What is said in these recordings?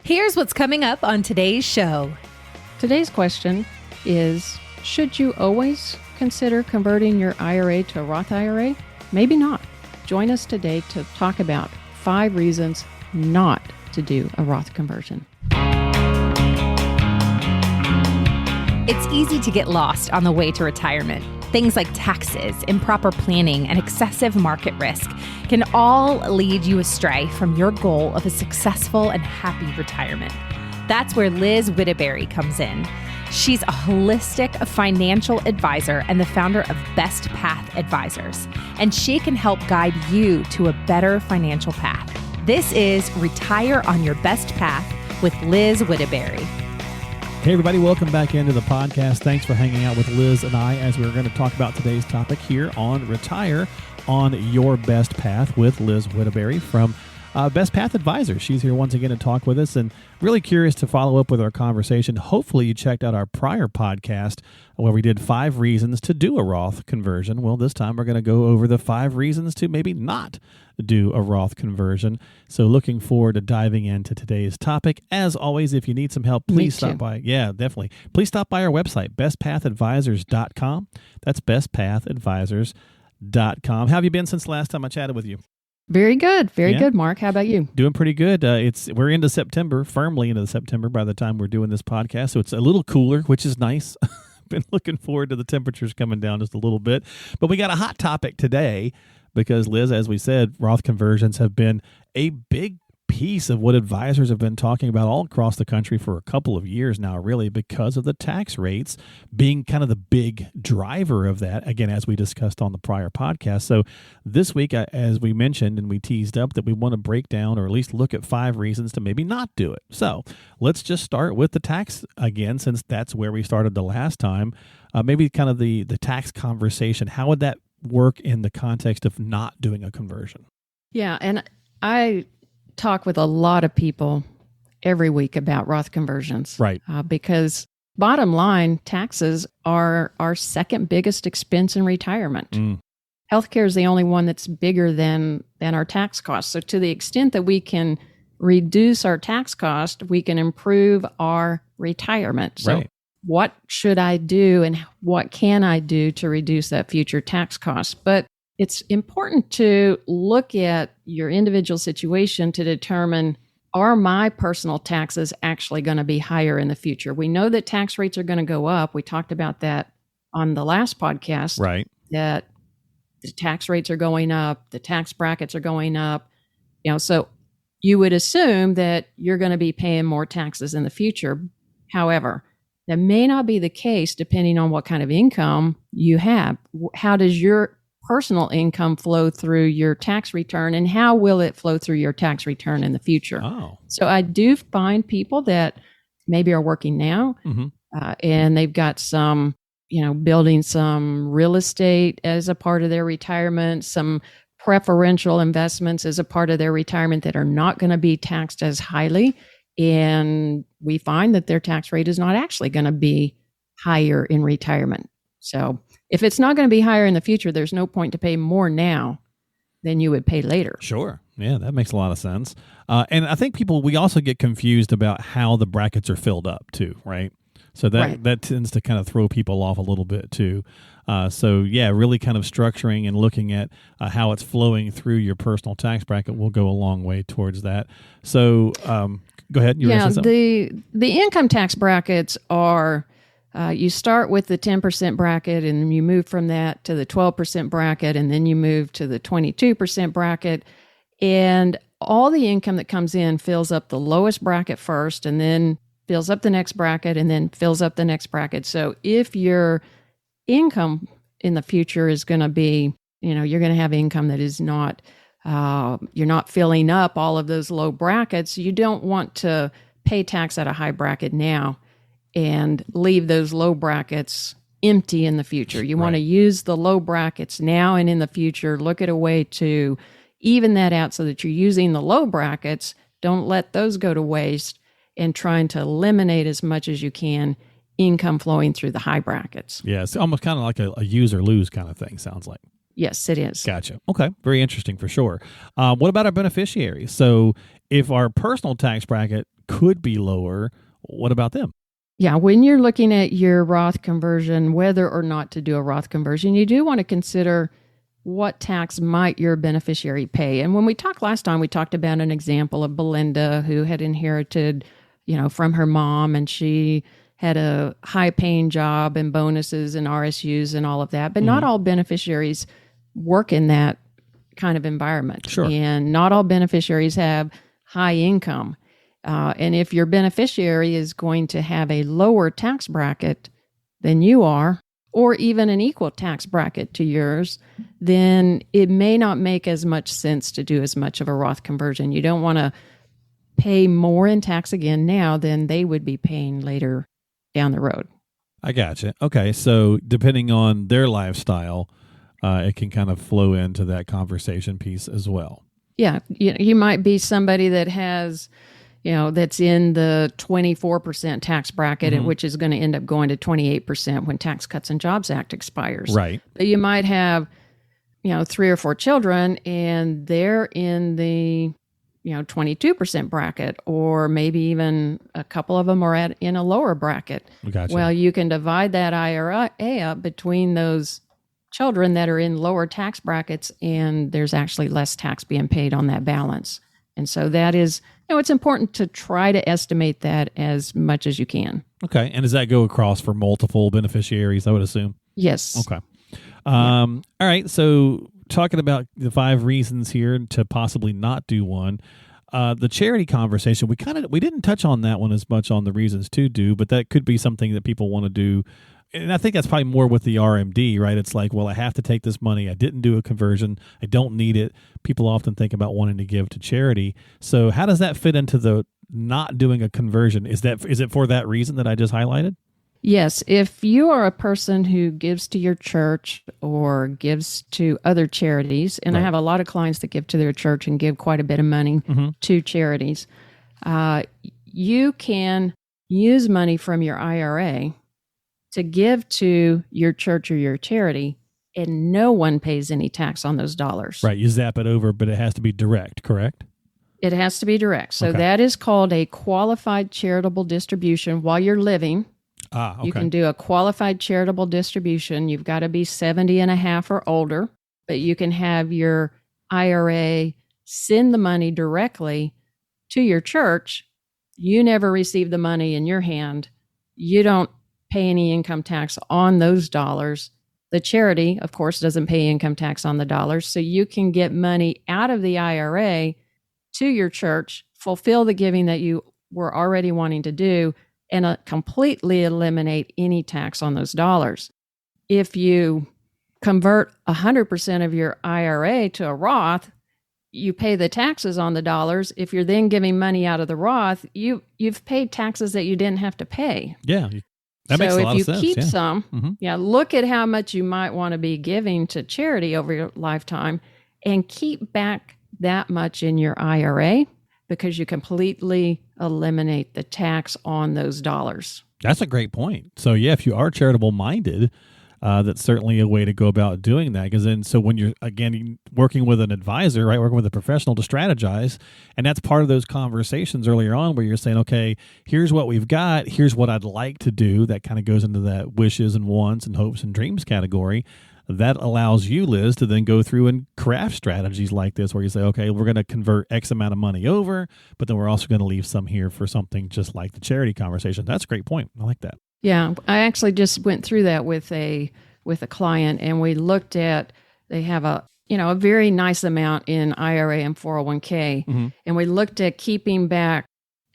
Here's what's coming up on today's show. Today's question is, should you always consider converting your IRA to a Roth IRA? Maybe not. Join us today to talk about 5 reasons not to do a Roth conversion. It's easy to get lost on the way to retirement. Things like taxes, improper planning, and excessive market risk can all lead you astray from your goal of a successful and happy retirement. That's where Liz Whittaberry comes in. She's a holistic financial advisor and the founder of Best Path Advisors, and she can help guide you to a better financial path. This is Retire on Your Best Path with Liz Whittaberry. Hey everybody, welcome back into the podcast. Thanks for hanging out with Liz and I as we're going to talk about today's topic here on Retire on Your Best Path with Liz Whittaberry from Best Path Advisors. She's here once again to talk with us and really curious to follow up with our conversation. Hopefully you checked out our prior podcast where we did 5 reasons to do a Roth conversion. Well, this time we're going to go over the 5 reasons to maybe not do a Roth conversion. So looking forward to diving into today's topic. As always, if you need some help, please stop by. Yeah, definitely. Please stop by our website, bestpathadvisors.com. That's bestpathadvisors.com. How have you been since the last time I chatted with you? Very good. Very good, Mark. How about you? Doing pretty good. We're into September, firmly into September by the time we're doing this podcast. So it's a little cooler, which is nice. Been looking forward to the temperatures coming down just a little bit. But we got a hot topic today because, Liz, as we said, Roth conversions have been a big piece of what advisors have been talking about all across the country for a couple of years now, really, because of the tax rates being kind of the big driver of that, again, as we discussed on the prior podcast. So this week, as we mentioned and we teased up, that we want to break down or at least look at 5 reasons to maybe not do it. So let's just start with the tax again, since that's where we started the last time. Maybe kind of the tax conversation. How would that work in the context of not doing a conversion? Yeah, and I talk with a lot of people every week about Roth conversions. Right. Because bottom line, taxes are our second biggest expense in retirement. Healthcare is the only one that's bigger than our tax costs. So to the extent that we can reduce our tax cost, we can improve our retirement. So what should I do and what can I do to reduce that future tax cost? But it's important to look at your individual situation to determine, are my personal taxes actually going to be higher in the future? We know that tax rates are going to go up. We talked about that on the last podcast. Right. That the tax rates are going up, the tax brackets are going up. So you would assume that you're going to be paying more taxes in the future. However, that may not be the case depending on what kind of income you have. How does your personal income flow through your tax return, and how will it flow through your tax return in the future? So I do find people that maybe are working now and they've got some, building some real estate as a part of their retirement, some preferential investments as a part of their retirement that are not going to be taxed as highly. And we find that their tax rate is not actually going to be higher in retirement. So if it's not going to be higher in the future, there's no point to pay more now than you would pay later. Sure. Yeah, that makes a lot of sense. And I think we also get confused about how the brackets are filled up too, right? So that tends to kind of throw people off a little bit too. Really kind of structuring and looking at how it's flowing through your personal tax bracket will go a long way towards that. So go ahead. The income tax brackets are... you start with the 10% bracket and you move from that to the 12% bracket, and then you move to the 22% bracket. And all the income that comes in fills up the lowest bracket first, and then fills up the next bracket, and then fills up the next bracket. So if your income in the future is going to be, you're going to have income that is not, you're not filling up all of those low brackets, you don't want to pay tax at a high bracket now and leave those low brackets empty in the future. You want to use the low brackets now and in the future. Look at a way to even that out so that you're using the low brackets. Don't let those go to waste, and trying to eliminate as much as you can income flowing through the high brackets. Yeah, it's almost kind of like a use or lose kind of thing, sounds like. Yes, it is. Gotcha. Okay. Very interesting for sure. What about our beneficiaries? So if our personal tax bracket could be lower, what about them? Yeah, when you're looking at your Roth conversion, whether or not to do a Roth conversion, you do want to consider what tax might your beneficiary pay. And when we talked last time, we talked about an example of Belinda who had inherited, from her mom, and she had a high-paying job and bonuses and RSUs and all of that. But not all beneficiaries work in that kind of environment. Sure. And not all beneficiaries have high income. And if your beneficiary is going to have a lower tax bracket than you are, or even an equal tax bracket to yours, then it may not make as much sense to do as much of a Roth conversion. You don't want to pay more in tax again now than they would be paying later down the road. I gotcha. Okay. So depending on their lifestyle, it can kind of flow into that conversation piece as well. Yeah. You might be somebody that has, that's in the 24% tax bracket, which is going to end up going to 28% when Tax Cuts and Jobs Act expires. Right. But you might have, 3 or 4 children, and they're in the 22% bracket, or maybe even a couple of them are in a lower bracket. Gotcha. Well, you can divide that IRA up between those children that are in lower tax brackets, and there's actually less tax being paid on that balance. And so that is, it's important to try to estimate that as much as you can. Okay. And does that go across for multiple beneficiaries, I would assume? Yes. Okay. All right. So talking about the 5 reasons here to possibly not do one, the charity conversation, we didn't touch on that one as much on the reasons to do, but that could be something that people want to do. And I think that's probably more with the RMD, right? It's like, well, I have to take this money. I didn't do a conversion. I don't need it. People often think about wanting to give to charity. So how does that fit into the not doing a conversion? Is it for that reason that I just highlighted? Yes. If you are a person who gives to your church or gives to other charities, and I have a lot of clients that give to their church and give quite a bit of money to charities, you can use money from your IRA to give to your church or your charity, and no one pays any tax on those dollars. Right. You zap it over, but it has to be direct, correct? It has to be direct. So that is called a qualified charitable distribution while you're living. Okay. You can do a qualified charitable distribution. You've got to be 70 and a half or older, but you can have your IRA send the money directly to your church. You never receive the money in your hand. You don't pay any income tax on those dollars. The charity, of course, doesn't pay income tax on the dollars. So you can get money out of the IRA to your church, fulfill the giving that you were already wanting to do, and completely eliminate any tax on those dollars. If you convert 100% of your IRA to a Roth, you pay the taxes on the dollars. If you're then giving money out of the Roth, you've paid taxes that you didn't have to pay. Yeah. That makes a lot of sense. So if you keep some, look at how much you might want to be giving to charity over your lifetime and keep back that much in your IRA, because you completely eliminate the tax on those dollars. That's a great point. So yeah, if you are charitable minded, that's certainly a way to go about doing that. Because then, so when you're, again, working with an advisor, right, working with a professional to strategize, and that's part of those conversations earlier on where you're saying, okay, here's what we've got, here's what I'd like to do. That kind of goes into that wishes and wants and hopes and dreams category. That allows you, Liz, to then go through and craft strategies like this where you say, okay, we're going to convert X amount of money over, but then we're also going to leave some here for something just like the charity conversation. That's a great point. I like that. Yeah, I actually just went through that with a client, and we looked at, they have a very nice amount in IRA and 401k, and we looked at keeping back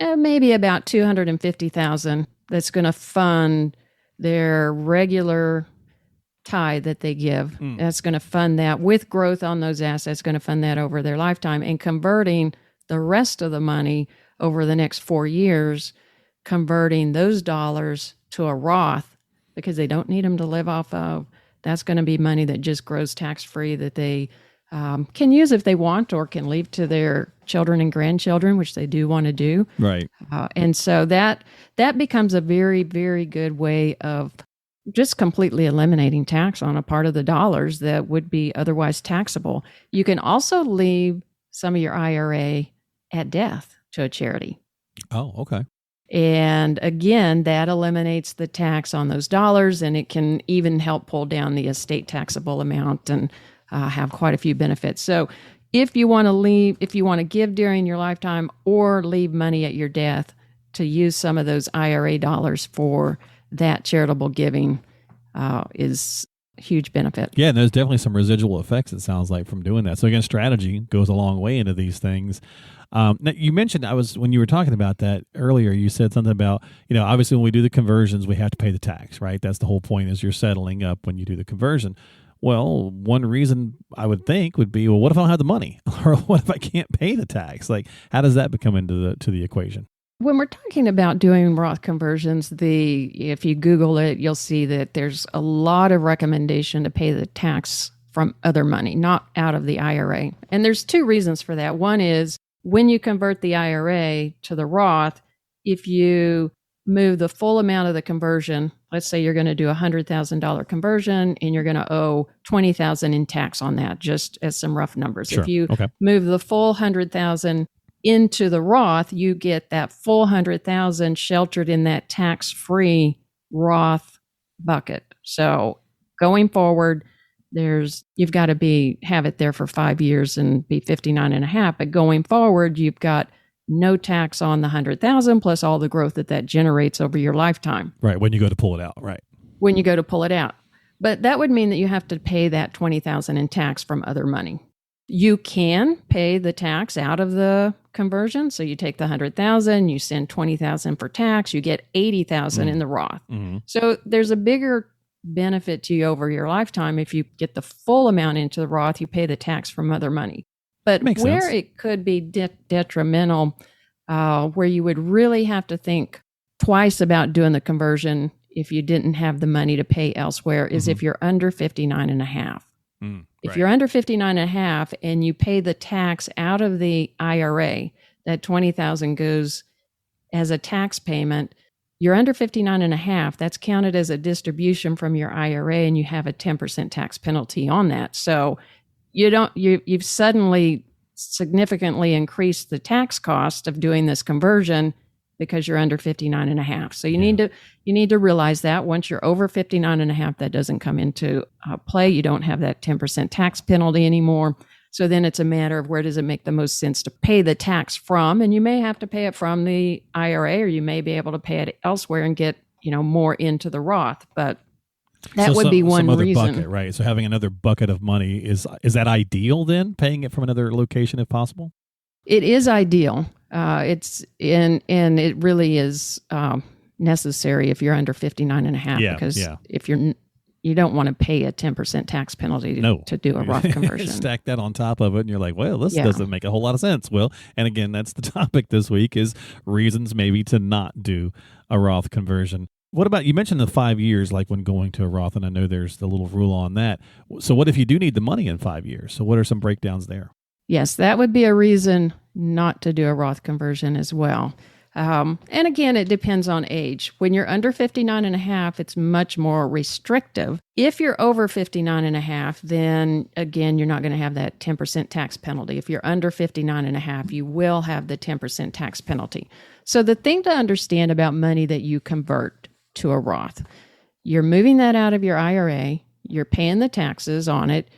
maybe about $250,000 that's going to fund their regular tithe that they give. That's going to fund that with growth on those assets, going to fund that over their lifetime, and converting the rest of the money over the next 4 years, converting those dollars to a Roth because they don't need them to live off of. That's going to be money that just grows tax-free that they can use if they want, or can leave to their children and grandchildren, which they do want to do. Right. And so that becomes a very, very good way of just completely eliminating tax on a part of the dollars that would be otherwise taxable. You can also leave some of your IRA at death to a charity. Oh, okay. And again, that eliminates the tax on those dollars, and it can even help pull down the estate taxable amount and have quite a few benefits. So if you want to give during your lifetime or leave money at your death, to use some of those IRA dollars for that charitable giving is a huge benefit. Yeah, and there's definitely some residual effects, it sounds like, from doing that. So again, strategy goes a long way into these things. Now you mentioned, when you were talking about that earlier, you said something about, obviously when we do the conversions, we have to pay the tax, right? That's the whole point, is you're settling up when you do the conversion. Well, one reason I would think would be, well, what if I don't have the money? Or what if I can't pay the tax? Like, how does that become into the equation? When we're talking about doing Roth conversions, if you Google it, you'll see that there's a lot of recommendation to pay the tax from other money, not out of the IRA. And there's two reasons for that. One is when you convert the IRA to the Roth, if you move the full amount of the conversion, let's say you're going to do a $100,000 conversion and you're going to owe $20,000 in tax on that, just as some rough numbers. Sure. If you Okay. move the full $100,000 into the Roth, you get that full $100,000 sheltered in that tax-free Roth bucket. So going forward, you've got to have it there for 5 years and be 59 and a half. But going forward, you've got no tax on the 100,000 plus all the growth that generates over your lifetime. Right. When you go to pull it out. Right. When you go to pull it out. But that would mean that you have to pay that 20,000 in tax from other money. You can pay the tax out of the conversion. So you take the 100,000, you send 20,000 for tax, you get 80,000 in the Roth. Mm-hmm. So there's a bigger benefit to you over your lifetime. If you get the full amount into the Roth, you pay the tax from other money. But Makes where sense. it could be detrimental, where you would really have to think twice about doing the conversion if you didn't have the money to pay elsewhere, is if you're under 59 and a half. If you're under 59 and a half and you pay the tax out of the IRA, that 20,000 goes as a tax payment. You're under 59 and a half, that's counted as a distribution from your IRA, and you have a 10% tax penalty on that. So you've suddenly significantly increased the tax cost of doing this conversion because you're under 59 and a half. So you need to realize that once you're over 59 and a half, that doesn't come into play. You don't have that 10% tax penalty anymore. So then it's a matter of where does it make the most sense to pay the tax from? And you may have to pay it from the IRA, or you may be able to pay it elsewhere and get, more into the Roth. But that would be one some other reason. bucket, right? So having another bucket of money, is that ideal then? Paying it from another location if possible? It is ideal. And it really is necessary if you're under 59 and a half, because if you don't want to pay a 10% tax penalty to do a Roth conversion. Stack that on top of it and you're like, well, this doesn't make a whole lot of sense. Well, and again, that's the topic this week, is reasons maybe to not do a Roth conversion. What about, you mentioned the 5 years, like when going to a Roth, and I know there's the little rule on that. So what if you do need the money in 5 years? So what are some breakdowns there? Yes, that would be a reason not to do a Roth conversion as well. And again, it depends on age. When you're under 59 and a half, it's much more restrictive. If you're over 59 and a half, then again, you're not going to have that 10% tax penalty. If you're under 59 and a half, you will have the 10% tax penalty. So the thing to understand about money that you convert to a Roth, you're moving that out of your IRA, you're paying the taxes on it,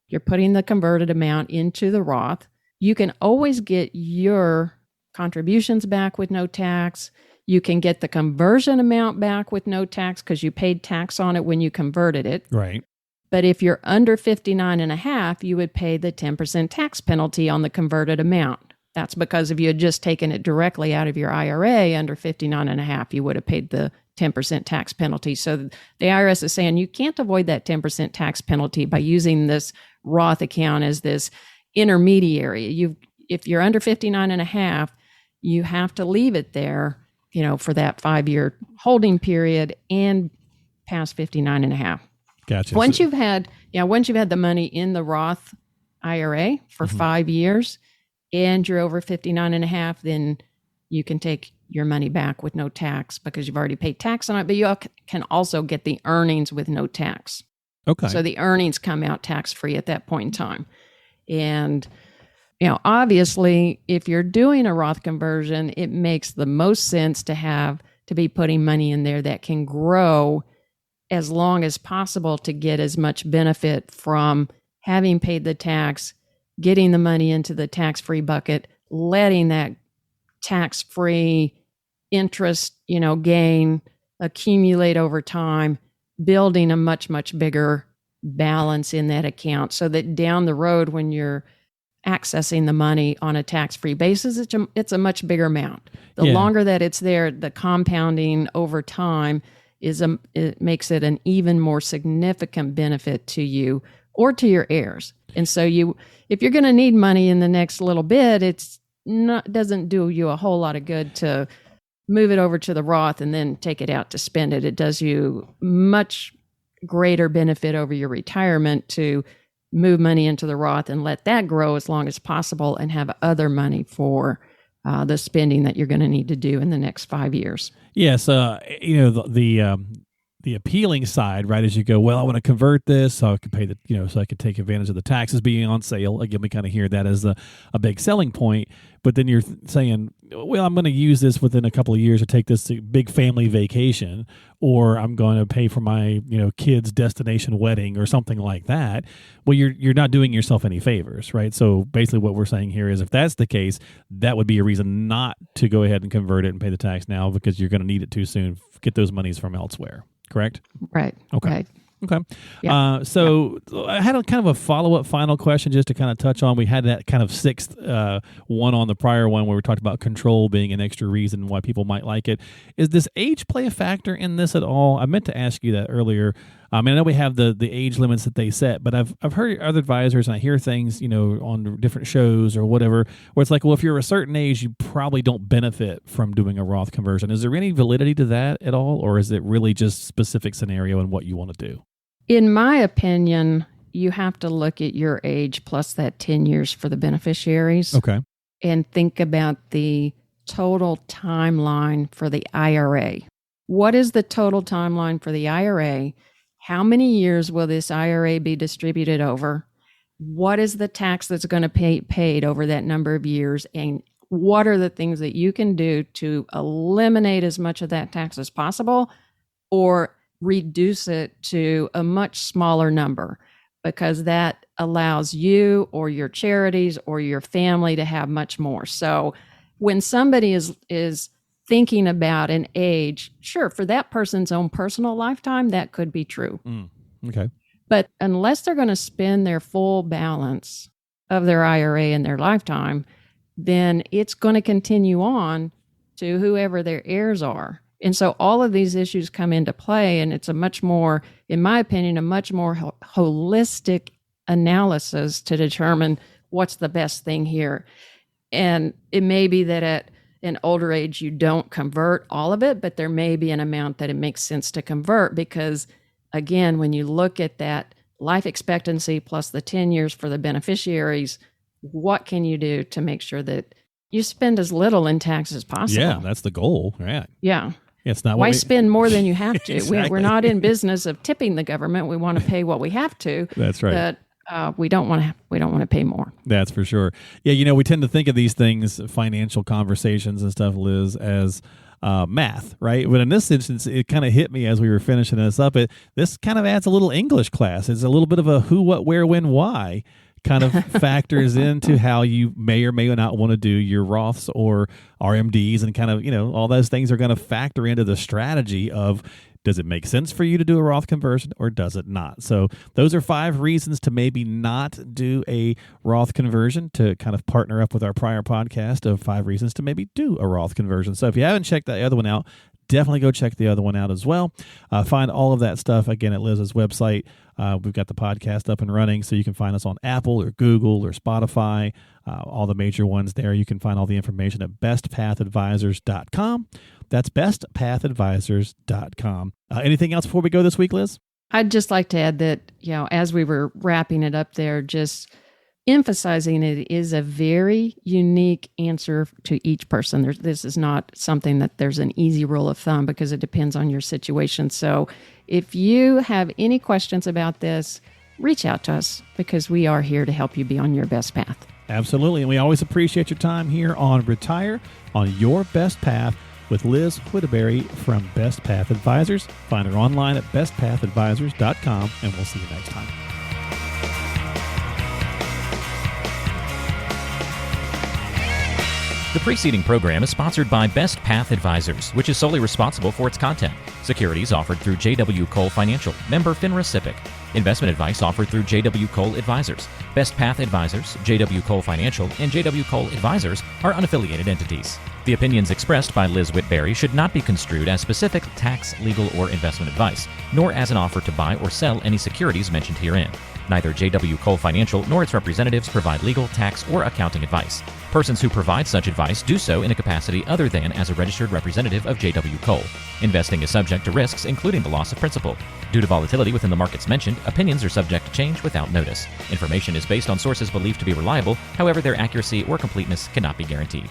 you're putting the converted amount into the Roth. You can always get your contributions back with no tax. You can get the conversion amount back with no tax because you paid tax on it when you converted it. Right. But if you're under 59 and a half, you would pay the 10% tax penalty on the converted amount. That's because if you had just taken it directly out of your IRA under 59 and a half, you would have paid the 10% tax penalty. So the IRS is saying you can't avoid that 10% tax penalty by using this Roth account as this intermediary. If you're under 59 and a half, you have to leave it there, for that 5-year holding period and past 59 and a half. Gotcha. Once you've had the money in the Roth IRA for 5 years and you're over 59 and a half, then you can take your money back with no tax because you've already paid tax on it, but you can also get the earnings with no tax. Okay. So the earnings come out tax-free at that point in time. And, obviously, if you're doing a Roth conversion, it makes the most sense to be putting money in there that can grow as long as possible to get as much benefit from having paid the tax, getting the money into the tax-free bucket, letting that tax-free interest, gain accumulate over time, building a much, much bigger balance in that account so that down the road when you're accessing the money on a tax-free basis, it's a much bigger amount. The longer that it's there, the compounding over time it makes it an even more significant benefit to you or to your heirs. And so if you're going to need money in the next little bit, doesn't do you a whole lot of good to move it over to the Roth and then take it out to spend it. It does you much greater benefit over your retirement to move money into the Roth and let that grow as long as possible and have other money for the spending that you're going to need to do in the next 5 years. Yes, the appealing side, right? As you go, well, I want to convert this so I can pay so I can take advantage of the taxes being on sale. Again, we kind of hear that as a big selling point. But then you're saying, well, I'm going to use this within a couple of years to take this big family vacation, or I'm going to pay for my kid's destination wedding or something like that. Well, you're not doing yourself any favors, right? So basically, what we're saying here is, if that's the case, that would be a reason not to go ahead and convert it and pay the tax now, because you're going to need it too soon. Get those monies from elsewhere. Correct? Right. Okay. Right. Okay. Yeah. I had a kind of a follow-up final question just to kind of touch on. We had that kind of sixth one on the prior one where we talked about control being an extra reason why people might like it. Is this age play a factor in this at all? I meant to ask you that earlier. I know we have the age limits that they set, but I've heard other advisors, and I hear things, on different shows or whatever, where it's like, well, if you're a certain age, you probably don't benefit from doing a Roth conversion. Is there any validity to that at all, or is it really just specific scenario and what you want to do? In my opinion, you have to look at your age plus that 10 years for the beneficiaries. Okay. And think about the total timeline for the IRA. What is the total timeline for the IRA? How many years will this IRA be distributed over? What is the tax that's going to be paid over that number of years? And what are the things that you can do to eliminate as much of that tax as possible, or reduce it to a much smaller number? Because that allows you or your charities or your family to have much more. So when somebody is thinking about an age, sure, for that person's own personal lifetime, that could be true. Okay. But unless they're going to spend their full balance of their IRA in their lifetime, then it's going to continue on to whoever their heirs are. And so all of these issues come into play, and it's a much more, in my opinion, a much more holistic analysis to determine what's the best thing here. And it may be that at an older age, you don't convert all of it, but there may be an amount that it makes sense to convert because, again, when you look at that life expectancy plus the 10 years for the beneficiaries, what can you do to make sure that you spend as little in tax as possible? Yeah, that's the goal. Right. Yeah. It's not why spend more than you have to? Exactly. We're not in business of tipping the government. We want to pay what we have to. That's right. But we don't want to pay more. That's for sure. Yeah, we tend to think of these things, financial conversations and stuff, Liz, as math, right? But in this instance, it kind of hit me as we were finishing this up. This kind of adds a little English class. It's a little bit of a who, what, where, when, why kind of factors into how you may or may not want to do your Roths or RMDs, and kind of, all those things are going to factor into the strategy of, does it make sense for you to do a Roth conversion or does it not? So those are 5 reasons to maybe not do a Roth conversion, to kind of partner up with our prior podcast of 5 reasons to maybe do a Roth conversion. So if you haven't checked that other one out, definitely go check the other one out as well. Find all of that stuff, again, at Liz's website. We've got the podcast up and running, so you can find us on Apple or Google or Spotify, all the major ones there. You can find all the information at bestpathadvisors.com. That's bestpathadvisors.com. Anything else before we go this week, Liz? I'd just like to add that, as we were wrapping it up there, just emphasizing it is a very unique answer to each person. This is not something that there's an easy rule of thumb because it depends on your situation. So if you have any questions about this, reach out to us because we are here to help you be on your best path. Absolutely. And we always appreciate your time here on Retire on Your Best Path with Liz Whittaberry from Best Path Advisors. Find her online at bestpathadvisors.com, and we'll see you next time. The preceding program is sponsored by Best Path Advisors, which is solely responsible for its content. Securities offered through J.W. Cole Financial, member FINRA SIPC. Investment advice offered through J.W. Cole Advisors. Best Path Advisors, J.W. Cole Financial, and J.W. Cole Advisors are unaffiliated entities. The opinions expressed by Liz Whittaberry should not be construed as specific tax, legal, or investment advice, nor as an offer to buy or sell any securities mentioned herein. Neither J.W. Cole Financial nor its representatives provide legal, tax, or accounting advice. Persons who provide such advice do so in a capacity other than as a registered representative of J.W. Cole. Investing is subject to risks, including the loss of principal. Due to volatility within the markets mentioned, opinions are subject to change without notice. Information is based on sources believed to be reliable, however, their accuracy or completeness cannot be guaranteed.